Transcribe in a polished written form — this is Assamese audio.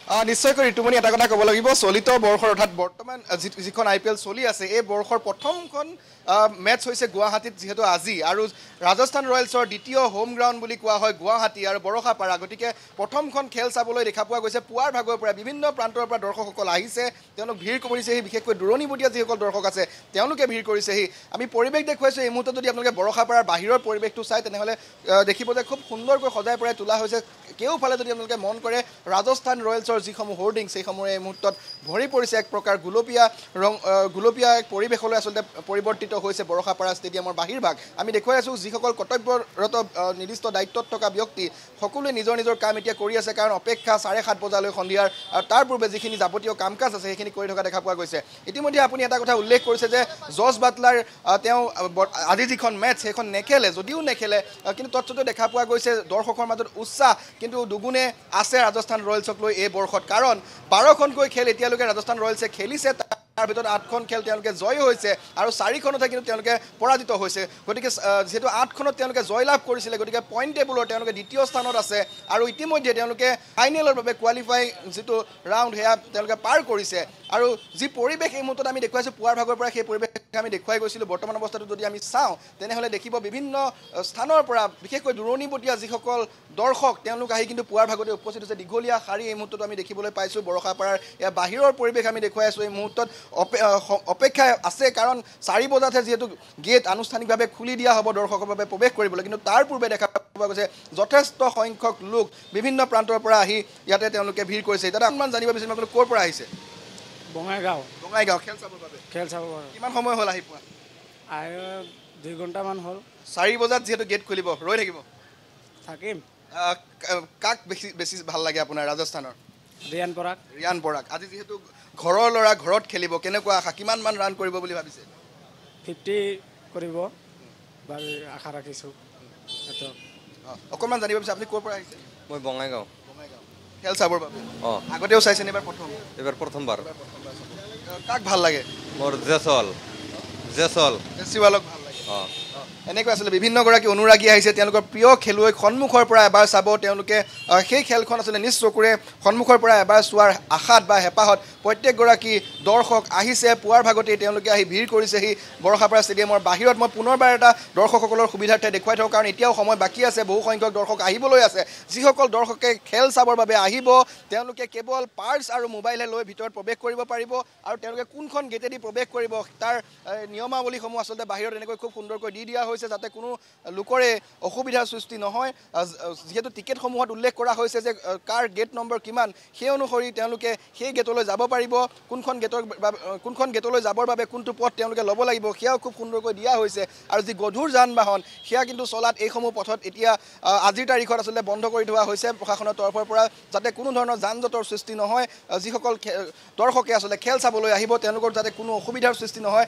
নিশ্চয়কৈ ঋতুমণি এটা কথা ক'ব লাগিব চলিত বৰ্ষৰ অৰ্থাৎ বৰ্তমান যিখন IPL চলি আছে এই বৰ্ষৰ প্ৰথমখন মেটচ হৈছে গুৱাহাটীত যিহেতু আজি আৰু ৰাজস্থান ৰয়েলছৰ দ্বিতীয় হোম গ্ৰাউণ্ড বুলি কোৱা হয় গুৱাহাটী আৰু বৰষাপাৰা গতিকে প্ৰথমখন খেল চাবলৈ দেখা পোৱা গৈছে পুৱাৰ ভাগৰ পৰা বিভিন্ন প্ৰান্তৰ পৰা দৰ্শকসকল আহিছে তেওঁলোক ভিৰ কৰিছেহি বিশেষকৈ দূৰণিবতীয়া যিসকল দৰ্শক আছে তেওঁলোকে ভিৰ কৰিছেহি আমি পৰিৱেশ দেখুৱাইছোঁ এই মুহূৰ্তত যদি আপোনালোকে বৰষাপাৰাৰ বাহিৰৰ পৰিৱেশটো চাই তেনেহ'লে দেখিব যে খুব সুন্দৰকৈ সজাই পৰাই তোলা হৈছে কেউফালে যদি আপোনালোকে মন কৰে ৰাজস্থান ৰয়েলছৰ যিসমূহ হোৰ্ডিং সেইসমূহে এই মুহূৰ্তত ভৰি পৰিছে এক প্ৰকাৰ গুলপীয়া এক পৰিৱেশলৈ আচলতে পৰিৱৰ্তিত হৈছে বৰষাপাৰা ষ্টেডিয়ামৰ বাহিৰভাগ আমি দেখুৱাই আছোঁ যিসকল কৰ্তব্যৰত নিৰ্দিষ্ট দায়িত্বত থকা ব্যক্তি সকলোৱে নিজৰ নিজৰ কাম এতিয়া কৰি আছে কাৰণ অপেক্ষা 7:30 বজালৈ সন্ধিয়াৰ আৰু তাৰ পূৰ্বে যিখিনি যাৱতীয় কাম কাজ আছে সেইখিনি কৰি থকা দেখা পোৱা গৈছে ইতিমধ্যে আপুনি এটা কথা উল্লেখ কৰিছে যে জছ বাটলাৰ তেওঁ আজি যিখন মেটচ সেইখন নেখেলে যদিও নেখেলে কিন্তু তৎসত্ত্বেও দেখা পোৱা গৈছে দৰ্শকৰ মাজত উৎসাহ কিন্তু দুগুণে আছে ৰাজস্থান ৰয়েলছক লৈ এই বৰ্ষত কাৰণ 12খনকৈ খেল এতিয়ালৈকে ৰাজস্থান ৰয়েলছে খেলিছে তাৰ ভিতৰত 8খন খেল তেওঁলোকে জয় হৈছে আৰু 4খনতহে কিন্তু তেওঁলোকে পৰাজিত হৈছে গতিকে যেহেতু 8খনত তেওঁলোকে জয়লাভ কৰিছিলে গতিকে পইণ্ট টেবুলৰ তেওঁলোকে দ্বিতীয় স্থানত আছে আৰু ইতিমধ্যে তেওঁলোকে ফাইনেলৰ বাবে কোৱালিফাই যিটো ৰাউণ্ড সেয়া তেওঁলোকে পাৰ কৰিছে আৰু যি পৰিৱেশ এই মুহূৰ্তত আমি দেখুৱাইছোঁ পুৱাৰ ভাগৰ পৰা সেই পৰিৱেশ আমি দেখুৱাই গৈছিলোঁ বৰ্তমান অৱস্থাটো যদি আমি চাওঁ তেনেহ'লে দেখিব বিভিন্ন স্থানৰ পৰা বিশেষকৈ দূৰণিবতীয়া যিসকল দৰ্শক তেওঁলোক আহি কিন্তু পুৱাৰ ভাগতে উপস্থিত হৈছে দীঘলীয়া শাৰী এই মুহূৰ্তত আমি দেখিবলৈ পাইছোঁ বৰষাপাৰাৰ ইয়াৰ বাহিৰৰ পৰিৱেশ আমি দেখুৱাই আছোঁ এই মুহূৰ্তত অপেক্ষা আছে কাৰণ 4 বজাতহে যিহেতু গেট আনুষ্ঠানিকভাৱে খুলি দিয়া হ'ব দৰ্শকৰ বাবে প্ৰৱেশ কৰিবলৈ কিন্তু তাৰ পূৰ্বে দেখা পোৱা গৈছে যথেষ্ট সংখ্যক লোক বিভিন্ন প্ৰান্তৰ পৰা আহি ইয়াতে তেওঁলোকে ভিৰ কৰিছে দাদা অকণমান জানিব বিচাৰিম আপুনি ক'ৰ পৰা আহিছে বঙাইগাঁও খেল চাবৰ বাবে কিমান সময় হ'ল আহি পোৱা 2 ঘণ্টামান হ'ল 4 বজাত যিহেতু গেট খুলিব ৰৈ থাকিব থাকিম কাক বেছি ভাল লাগে আপোনাৰ ৰাজস্থানৰ ৰিয়ান পৰাগ আজি যিহেতু ঘৰৰ ল'ৰা ঘৰত খেলিব কেনেকুৱা আশা কিমানমান ৰান কৰিব বুলি ভাবিছে 50 কৰিব বাৰু আশা ৰাখিছোঁ অকণমান জানিব বিচাৰিছে আপুনি ক'ৰ পৰা আহিছে মই বঙাইগাঁও খেল চাবৰ বাবে আগতেও চাইছেনে এইবাৰ প্ৰথমবাৰ কাক ভাল লাগে মোৰ জেছৱালক ভাল লাগে এনেকৈ আচলতে বিভিন্নগৰাকী অনুৰাগী আহিছে তেওঁলোকৰ প্ৰিয় খেলুৱৈক সন্মুখৰ পৰা এবাৰ চাব তেওঁলোকে সেই খেলখন আচলতে নিজ চকুৰে সন্মুখৰ পৰা এবাৰ চোৱাৰ আশাত বা হেঁপাহত প্ৰত্যেকগৰাকী দৰ্শক আহিছে পুৱাৰ ভাগতেই তেওঁলোকে আহি ভিৰ কৰিছেহি বৰষাপাৰা ষ্টেডিয়ামৰ বাহিৰত মই পুনৰবাৰ এটা দৰ্শকসকলৰ সুবিধাৰ্থে দেখুৱাই থওঁ কাৰণ এতিয়াও সময় বাকী আছে বহু সংখ্যক দৰ্শক আহিবলৈ আছে যিসকল দৰ্শকে খেল চাবৰ বাবে আহিব তেওঁলোকে কেৱল পাৰ্চ আৰু মোবাইলহে লৈ ভিতৰত প্ৰৱেশ কৰিব পাৰিব আৰু তেওঁলোকে কোনখন গেটেদি প্ৰৱেশ কৰিব তাৰ নিয়মাৱলীসমূহ আচলতে বাহিৰত এনেকৈ খুব সুন্দৰকৈ দি দিয়া হৈছে যাতে কোনো লোকৰে অসুবিধাৰ সৃষ্টি নহয় যেহেতু টিকেটসমূহত উল্লেখ কৰা হৈছে যে কাৰ গেট নম্বৰ কিমান সেই অনুসৰি তেওঁলোকে সেই গেটলৈ যাব পাৰিব কোনখন গেটলৈ যাবৰ বাবে কোনটো পথ তেওঁলোকে ল'ব লাগিব সেয়াও খুব সুন্দৰকৈ দিয়া হৈছে আৰু যি গধুৰ যান বাহন সেয়া কিন্তু চলাত এইসমূহ পথত এতিয়া আজিৰ তাৰিখত আচলতে বন্ধ কৰি থোৱা হৈছে প্ৰশাসনৰ তৰফৰ পৰা যাতে কোনো ধৰণৰ যান জঁটৰ সৃষ্টি নহয় যিসকল দৰ্শকে আচলতে খেল চাবলৈ আহিব তেওঁলোকৰ যাতে কোনো অসুবিধাৰ সৃষ্টি নহয়